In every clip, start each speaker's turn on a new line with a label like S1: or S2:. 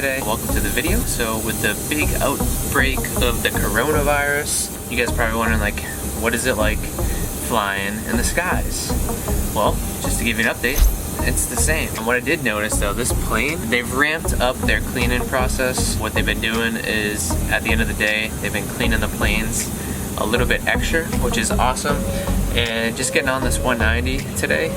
S1: today. Welcome to the video. So with the big outbreak of the coronavirus, you guys are probably wondering like, what is it like flying in the skies? Well, just to give you an update, it's the same. And what I did notice though, this plane, they've ramped up their cleaning process. What they've been doing is at the end of the day, they've been cleaning the planes a little bit extra, which is awesome. And just getting on this 190 today,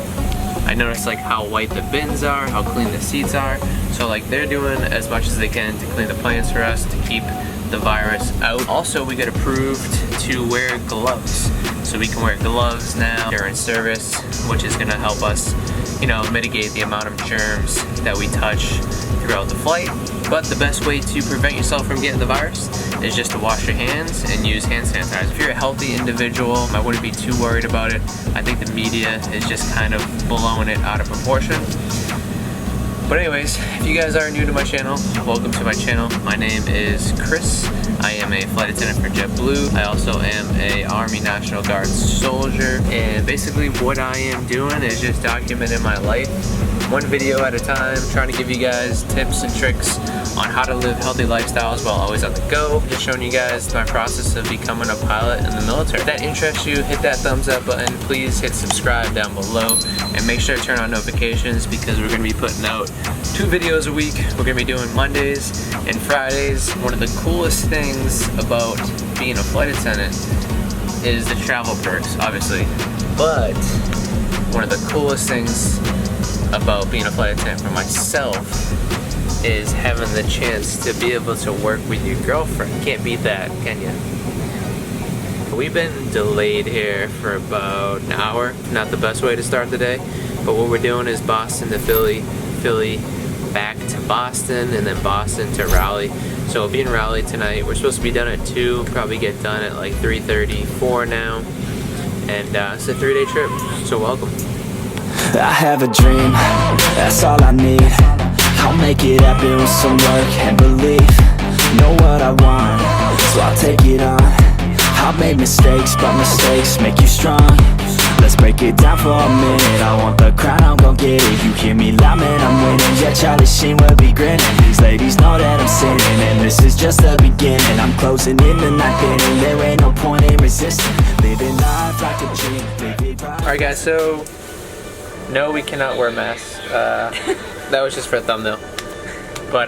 S1: I noticed like how white the bins are, how clean the seats are. So like they're doing as much as they can to clean the planes for us to keep the virus out. Also, we got approved to wear gloves. So we can wear gloves now during service, which is gonna help us, you know, mitigate the amount of germs that we touch throughout the flight. But the best way to prevent yourself from getting the virus is just to wash your hands and use hand sanitizer. If you're a healthy individual, I wouldn't be too worried about it. I think the media is just kind of blowing it out of proportion. But anyways, if you guys are new to my channel, welcome to my channel. My name is Chris. I am a flight attendant for Jetblue. I also am a Army National Guard soldier. And basically what I am doing is just documenting my life, one video at a time, trying to give you guys tips and tricks on how to live healthy lifestyles while always on the go. Just showing you guys my process of becoming a pilot in the military. If that interests you, hit that thumbs up button. Please hit subscribe down below and make sure to turn on notifications because we're gonna be putting out 2 videos a week. We're gonna be doing Mondays and Fridays. One of the coolest things about being a flight attendant is the travel perks, obviously. But one of the coolest things about being a flight attendant for myself is having the chance to be able to work with your girlfriend. Can't beat that, can you? We've been delayed here for about an hour. Not the best way to start the day, but what we're doing is Boston to Philly, Philly back to Boston, and then Boston to Raleigh. So we'll be in Raleigh tonight. We're supposed to be done at 2, probably get done at like 3:30, 4 now. And it's a 3-day trip, so welcome.
S2: I have a dream, that's all I need. I'll make it happen with some work and belief. Know what I want, so I'll take it on. I've made mistakes, but mistakes make you strong. Let's break it down for a minute. I want the crown, I'm gon' get it. You hear me loud, man, I'm winning. Yeah, Charlie Sheen will be grinning. These ladies know that I'm sinning, and this is just the beginning. I'm closing in the night inning. There ain't no point in resisting. Living life like a dream.
S1: Alright guys, so no, we cannot wear masks. That was just for a thumbnail. But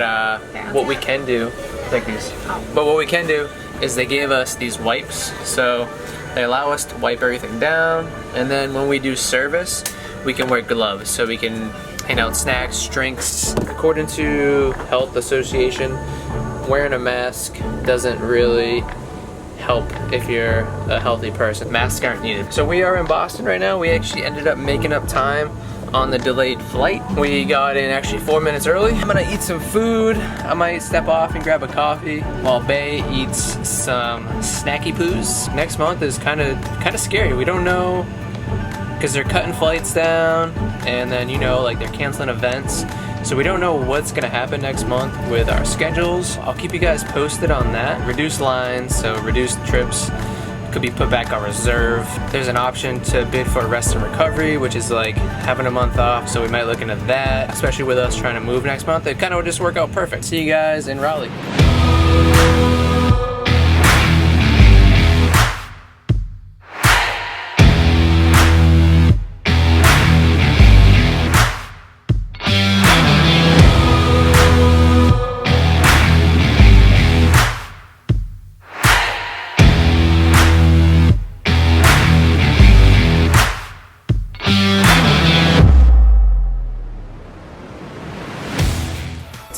S1: what we can do, like these. But what we can do is they gave us these wipes. So they allow us to wipe everything down. And then when we do service, we can wear gloves. So we can hand out snacks, drinks. According to Health Association, wearing a mask doesn't really help if you're a healthy person. Masks aren't needed. So we are in Boston right now. We actually ended up making up time on the delayed flight. We got in actually 4 minutes early. I'm gonna eat some food. I might step off and grab a coffee while Bae eats some snacky poos. Next month is kind of scary. We don't know because they're cutting flights down and then, you know, like they're canceling events. So we don't know what's gonna happen next month with our schedules. I'll keep you guys posted on that. Reduced lines, so reduced trips could be put back on reserve. There's an option to bid for rest and recovery, which is like having a month off. So we might look into that, especially with us trying to move next month. It kind of would just work out perfect. See you guys in Raleigh.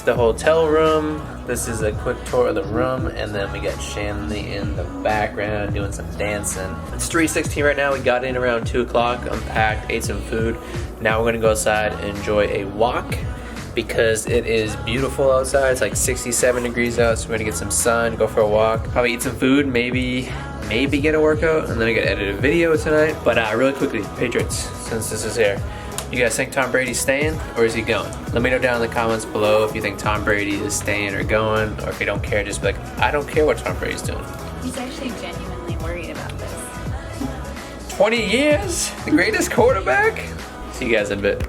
S1: The hotel room. This is a quick tour of the room, and then we got Shanley in the background doing some dancing. It's 3:16 right now. We got in around 2 o'clock, unpacked, ate some food. Now we're gonna go outside and enjoy a walk because it is beautiful outside. It's like 67 degrees out, so we're gonna get some sun, go for a walk, probably eat some food, maybe get a workout, and then I gotta edit a video tonight. But really quickly, Patriots, since this is here. You guys think Tom Brady's staying or is he going? Let me know down in the comments below if you think Tom Brady is staying or going, or if you don't care, just be like, I don't care what Tom Brady's doing.
S3: He's actually genuinely worried about this.
S1: 20 years, the greatest quarterback. See you guys in a bit.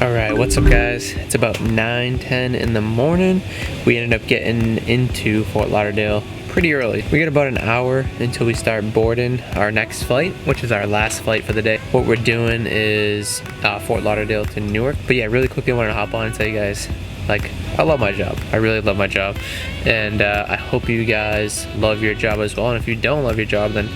S1: Alright, what's up guys? It's about 9:10 in the morning. We ended up getting into Fort Lauderdale pretty early. We got about an hour until we start boarding our next flight, which is our last flight for the day. What we're doing is Fort Lauderdale to Newark. But yeah, really quickly I wanted to hop on and tell you guys, like, I love my job. I really love my job. And I hope you guys love your job as well. And if you don't love your job, then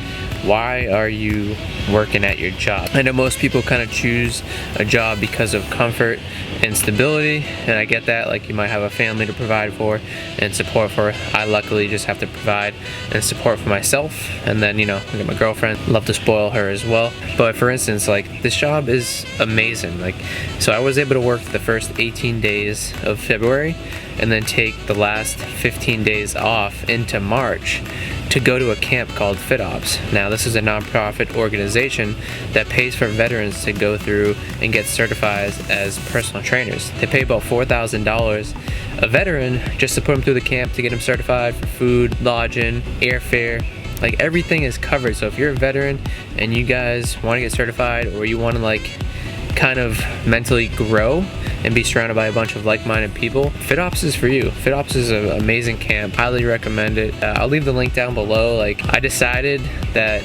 S1: why are you working at your job? I know most people kind of choose a job because of comfort and stability, and I get that. Like, you might have a family to provide for and support for. I luckily just have to provide and support for myself, and then, you know, I got my girlfriend, love to spoil her as well. But for instance, like, this job is amazing. Like, so I was able to work the first 18 days of February and then take the last 15 days off into March to go to a camp called FitOps. Now, this is a nonprofit organization that pays for veterans to go through and get certified as personal trainers. They pay about $4,000 a veteran just to put them through the camp to get them certified for food, lodging, airfare. Like, everything is covered. So if you're a veteran and you guys want to get certified, or you want to, like, kind of mentally grow and be surrounded by a bunch of like-minded people, FitOps is for you. FitOps is an amazing camp. Highly recommend it. I'll leave the link down below. Like, I decided that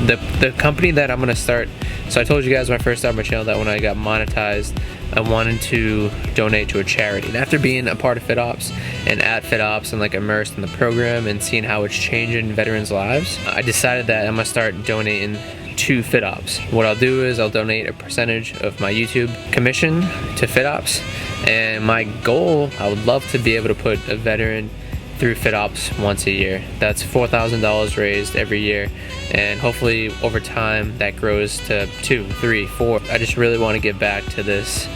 S1: the company that I'm gonna start, so I told you guys when I first started my channel that when I got monetized, I wanted to donate to a charity. And after being a part of FitOps and at FitOps and, like, immersed in the program and seeing how it's changing veterans' lives, I decided that I'm gonna start donating to FitOps. What I'll do is I'll donate a percentage of my YouTube commission to FitOps, and my goal, I would love to be able to put a veteran through FitOps once a year. That's $4,000 raised every year, and hopefully over time that grows to 2, 3, 4. I just really want to give back to this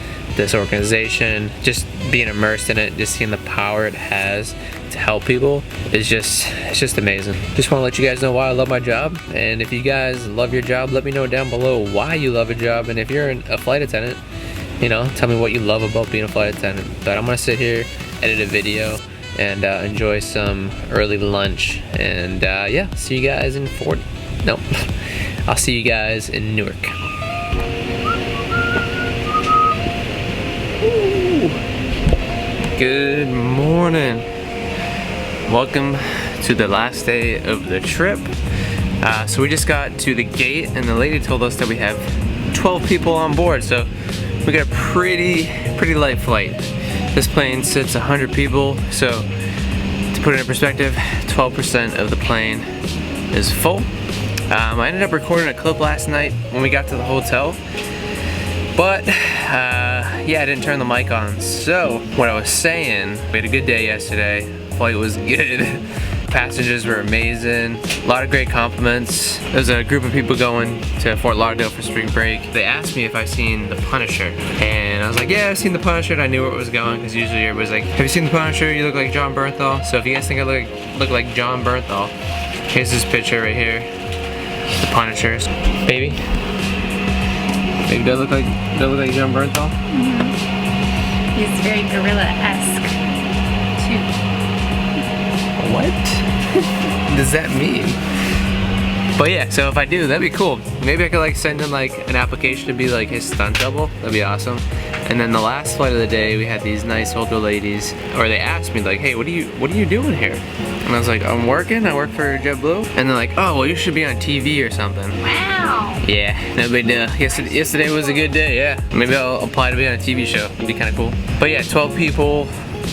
S1: organization. Just being immersed in it, just seeing the power it has to help people is it's just amazing. Just want to let you guys know why I love my job, and if you guys love your job, let me know down below why you love a job. And if you're a flight attendant, you know, tell me what you love about being a flight attendant. But I'm gonna sit here, edit a video, and enjoy some early lunch, and yeah, see you guys in I'll see you guys in Newark. Good morning. Welcome to the last day of the trip. So we just got to the gate, and the lady told us that we have 12 people on board, so we got a pretty light flight. This plane sits 100 people, so to put it in perspective, 12% of the plane is full. I ended up recording a clip last night when we got to the hotel, but yeah, I didn't turn the mic on. So what I was saying, we had a good day yesterday. Flight was good. Passengers were amazing. A lot of great compliments. There's a group of people going to Fort Lauderdale for spring break. They asked me if I seen The Punisher, and I was like, yeah, I've seen The Punisher, and I knew where it was going, because usually everybody's like, have you seen The Punisher? You look like John Bernthal. So if you guys think I look like John Bernthal, here's this picture right here. The Punisher. Baby? Baby, do I look like John Bernthal?
S3: Mm-hmm. He's very gorilla-esque, too.
S1: What does that mean? But yeah, so if I do, that'd be cool. Maybe I could, like, send in, like, an application to be, like, his stunt double. That'd be awesome. And then the last flight of the day, we had these nice older ladies, or they asked me, like, hey, what are you doing here? And I was like, I'm working. I work for Jetblue. And they're like, oh, well, you should be on TV or something.
S3: Wow.
S1: Yeah, no big deal. Yesterday was a good day. Yeah, maybe I'll apply to be on a TV show. It'd be kind of cool. But yeah, 12 people,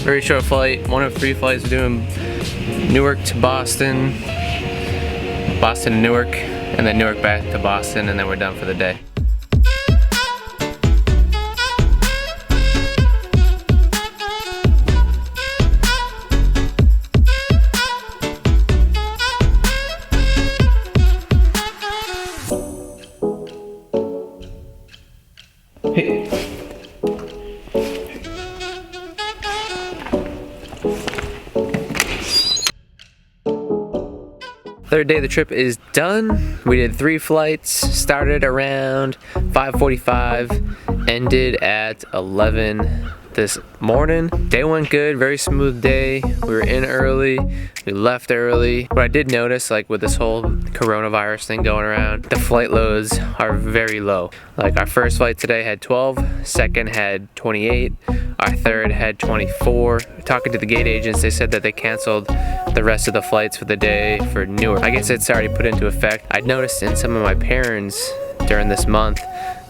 S1: very short flight. One of 3 flights. We're doing Newark to Boston, Boston to Newark, and then Newark back to Boston, and then we're done for the day. Hey. Third day of the trip is done. We did 3 flights, started around 5:45, ended at 11 this morning. Day went good, very smooth day. We were in early, we left early. What I did notice, like with this whole coronavirus thing going around, the flight loads are very low. Like our first flight today had 12, second had 28, our third had 24. Talking to the gate agents, they said that they canceled the rest of the flights for the day for Newark. I guess it's already put into effect. I noticed in some of my parents during this month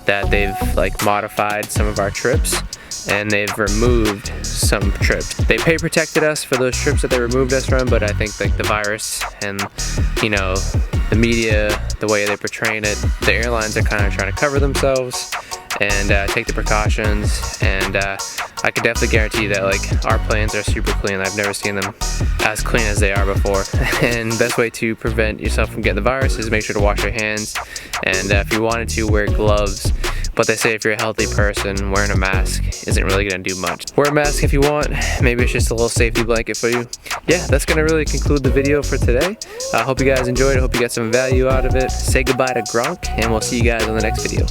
S1: that they've like modified some of our trips and they've removed some trips. They pay protected us for those trips that they removed us from, but I think like the virus and, you know, the media, the way they're portraying it, the airlines are kind of trying to cover themselves and take the precautions, and I can definitely guarantee that like our planes are super clean. I've never seen them as clean as they are before. And the best way to prevent yourself from getting the virus is make sure to wash your hands, and if you wanted to, wear gloves. But they say if you're a healthy person, wearing a mask isn't really gonna do much. Wear a mask if you want. Maybe it's just a little safety blanket for you. Yeah, that's gonna really conclude the video for today. I hope you guys enjoyed. I hope you got some value out of it. Say goodbye to Gronk, and we'll see you guys on the next video.